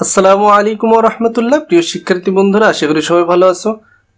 আসসালামু আলাইকুম ওয়া রাহমাতুল্লাহ। প্রিয় শিক্ষার্থী বন্ধুরা, আশা করি সবাই ভালো আছো।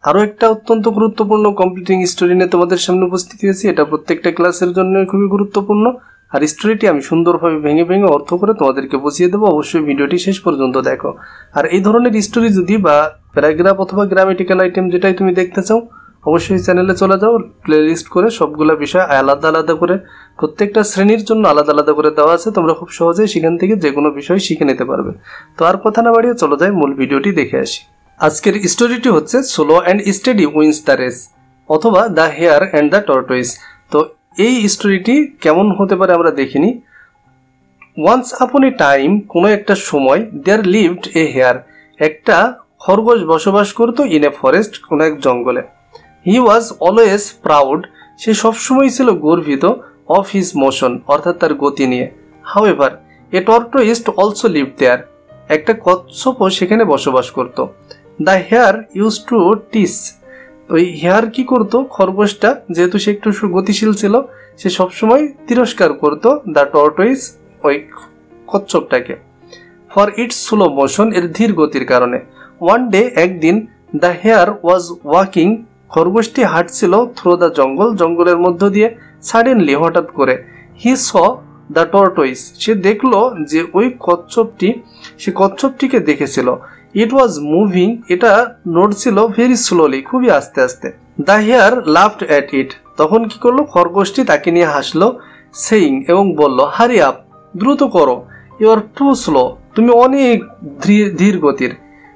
আরো একটা অত্যন্ত গুরুত্বপূর্ণ কমপ্লিটিং স্টোরি নিয়ে তোমাদের সামনে উপস্থিত হয়েছি। এটা প্রত্যেকটা ক্লাসের জন্য খুবই গুরুত্বপূর্ণ। আর স্টোরিটি আমি সুন্দরভাবে ভেঙে ভেঙে অর্থ করে তোমাদেরকে বুঝিয়ে দেবো। অবশ্যই ভিডিওটি শেষ পর্যন্ত দেখো। আর এই ধরনের স্টোরি যদি বা প্যারাগ্রাফ অথবা গ্রামেটিক্যাল আইটেম যেটাই তুমি দেখতে চাও, অবশ্যই চ্যানেলে চলে যাও। প্লেলিস্ট করে সবগুলা বিষয় আলাদা আলাদা করে প্রত্যেকটা শ্রেণীর জন্য আলাদা আলাদা করে দেওয়া আছে। তোমরা খুব সহজেই সেখান থেকে যে কোনো বিষয় শিখে নিতে পারবে। তো আর কথা না বাড়িয়ে চলো যাই মূল ভিডিওটি দেখে আসি। আজকের স্টোরিটি হচ্ছে slow and steady wins the race অথবা the hare and the tortoise. তো এই স্টোরিটি কেমন হতে পারে আমরা দেখিনি। ওয়ান্স আপন এ টাইম, কোনো একটা সময়, দেয়ার লিভড এ হেয়ার, একটা খরগোশ বসবাস করতো ইন এ ফরেস্ট, কোনো এক জঙ্গলে। হি ওয়াজ অলওয়েজ প্রাউড, সে সবসময় ছিল গর্বিত, অফ হিজ মোশন, অর্থাৎ তার গতি নিয়ে। হাউএভার এ টর্টয়েস অলসো লিভড দেয়ার, একটা কচ্ছপও সেখানে বসবাস করত। দ্য হেয়ার ইউজ টু টিস, ওই হেয়ার কি করতো, খরগোশটা যেহেতু সে একটু গতিশীল ছিল, সে সবসময় তিরস্কার করতো দ্য টর্টয়েস, ওই কচ্ছপটাকে, ফর ইটস স্লো মোশন, এর ধীর গতির কারণে। ওয়ান ডে, একদিন, দ্য হেয়ার ওয়াজ ওয়াকিং, খরগোশটি হাঁটছিল থ্রু দ্য জঙ্গল, জঙ্গলের মধ্য দিয়ে। সাডেনলি, হঠাৎ করে, হি স দ্য টর্টয়েস, সে দেখলো যে ওই কচ্ছপটি, সে কচ্ছপটিকে দেখেছিল। ইট ওয়াজ মুভিং, এটা নড়ছিল ভেরি স্লোলি, খুবই আস্তে আস্তে। The hare laughed at it, তখন কি করলো, খরগোশটি তাকে নিয়ে হাসলো, সেইং, এবং বলল, হারি আপ, দ্রুত করো, ইউ আর টু স্লো, তুমি অনেক ধীর গতির।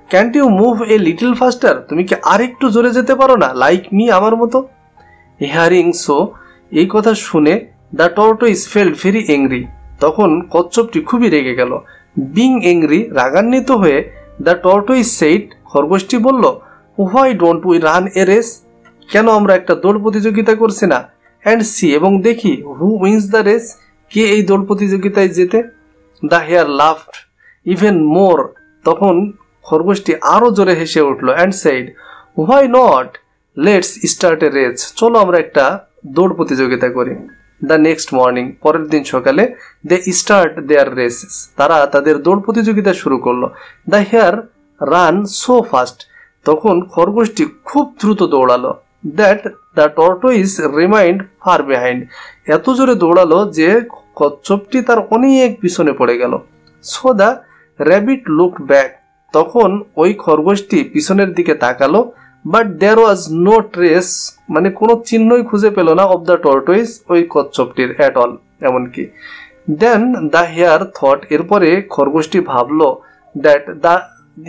Can't you move a little faster, তুমি কি আর একটু জোরে যেতে পারো না, লাইক মি, আমার মতো। হিয়ারিং সো, এই কথা শুনে, the tortoise felt very angry, তখন কচ্ছপটি খুবই রেগে গেল। বিং এংরি, রাগান্বিত হয়ে, দ্য টর্টয়েস সেইড, খরগোশটি বলল, why don't we run a race, কেন আমরা একটা দৌড় প্রতিযোগিতা করছি না। অ্যান্ড সি, এবং দেখি, হু উইন্স দ্য রেস, কে এই দৌড় প্রতিযোগিতায় জেতে। The hare laughed even more, তখন খরগোশটি আরো জোরে হেসে উঠলো। And said, why not, let's start a race, চলো আমরা একটা দৌড় প্রতিযোগিতা করি। দ্য নেক্সট মর্নিং, পরের দিন সকালে, দে স্টার্ট দেয়ার রেসেস, তারা তাদের দৌড় প্রতিযোগিতা শুরু করলো। The hare ran so fast, তখন খরগোশটি খুব দ্রুত দৌড়ালো। That the tortoise remained far behind, এত জোরে দৌড়ালো যে কচ্ছপটি তার অনেক পিছনে পড়ে গেল। So the rabbit looked back, তখন ওই খরগোশটি পিছনের দিকে তাকালো। But there was no trace, মানে কোনো চিহ্নই খুঁজে পেল না, অব দ্য টর্টয়েস, ওই কচ্ছপটির, অ্যাট অল, এমনকি। দেন দ্য হেয়ার থট, এরপরে খরগোশটি ভাবলো, that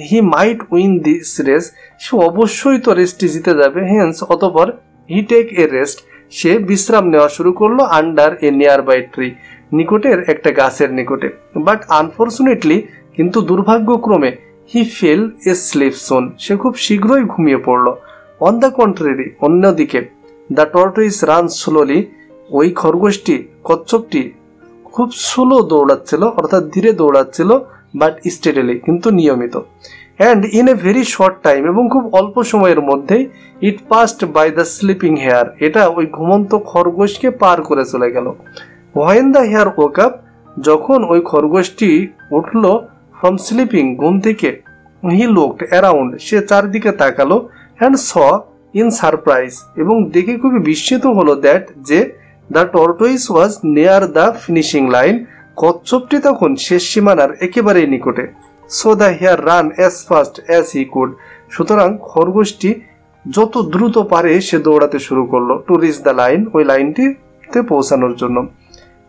he might win this race, সে অবশ্যই তো রেসটি জিতে যাবে। হেন্স, অতঃপর, হি টেক এ রেস্ট, সে বিশ্রাম নেওয়া শুরু করলো। Under a nearby tree, নিকটের একটা গাছের নিকটে। বাট আনফর্চুনেটলি, কিন্তু দুর্ভাগ্যক্রমে, হি ফেল এ স্লিপ সোন, সে খুব শীঘ্রই ঘুমিয়ে পড়ল। অন দ্য কন্ট্রারি, অন্যদিকে, দ্য টর্টয়েস রান স্লোলি, ওই খরগোশটি, কচ্ছপটি খুব স্লো দৌড়াচ্ছিল, অর্থাৎ ধীরে দৌড়াচ্ছিল, বাট স্টেডিলি, কিন্তু নিয়মিত। And in a very short time, এবং খুব অল্প সময়ের মধ্যেই, it passed by the sleeping hare, এটা ওই ঘুমন্ত খরগোশকে পার করে চলে গেল। When the hare woke up, যখন ওই খরগোশটি উঠল ফ্রম স্লিপিং, ঘুম থেকে, হি লুকড অ্যারাউন্ড, সে চারদিকে তাকালো। অ্যান্ড স ইন সারপ্রাইজ, এবং দেখে খুবই বিস্মিত হলো, দ্যাট, যে, the tortoise was near the finishing line, কচ্ছপটি তখন শেষ সীমানার একেবারেই নিকটে। So the hare ran as fast as he could, সুতরাং খরগোশটি যত দ্রুত পারে সে দৌড়াতে শুরু করলো, টু রিচ দ্য লাইন, ওই লাইনটিতে পৌঁছানোর জন্য।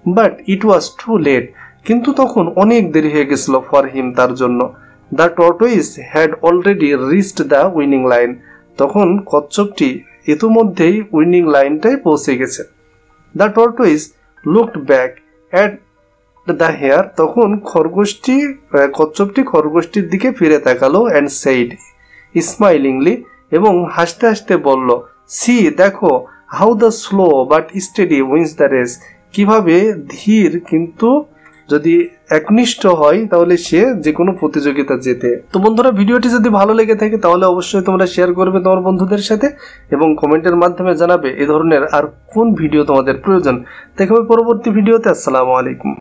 But it was too late, কিন্তু তখন অনেক দেরি হয়ে গেছিল, ফর হিম, তার জন্য। The tortoise had already reached the winning line, তখন কচ্ছপটি ইতিমধ্যেই উইনিং লাইনটায় পৌঁছে গেছে। The tortoise looked back at the hare, তখন কচ্ছপটি খরগোশটির দিকে ফিরে তাকালো। অ্যান্ড সেইড স্মাইলিংলি, এবং হাসতে হাসতে বলল, সি, দেখো, how the slow but steady wins the race, কিভাবে ধীর কিন্তু যদি একনিষ্ঠ হয় তাহলে সে যে কোনো প্রতিযোগিতা জেতে। তো বন্ধুরা, ভিডিওটি যদি ভালো লেগে থাকে তাহলে অবশ্যই তোমরা শেয়ার করবে তোমার বন্ধুদের সাথে, এবং কমেন্টের মাধ্যমে জানাবে এই ধরনের আর কোন ভিডিও তোমাদের প্রয়োজন। দেখা হবে পরবর্তী ভিডিওতে। আসসালামু আলাইকুম।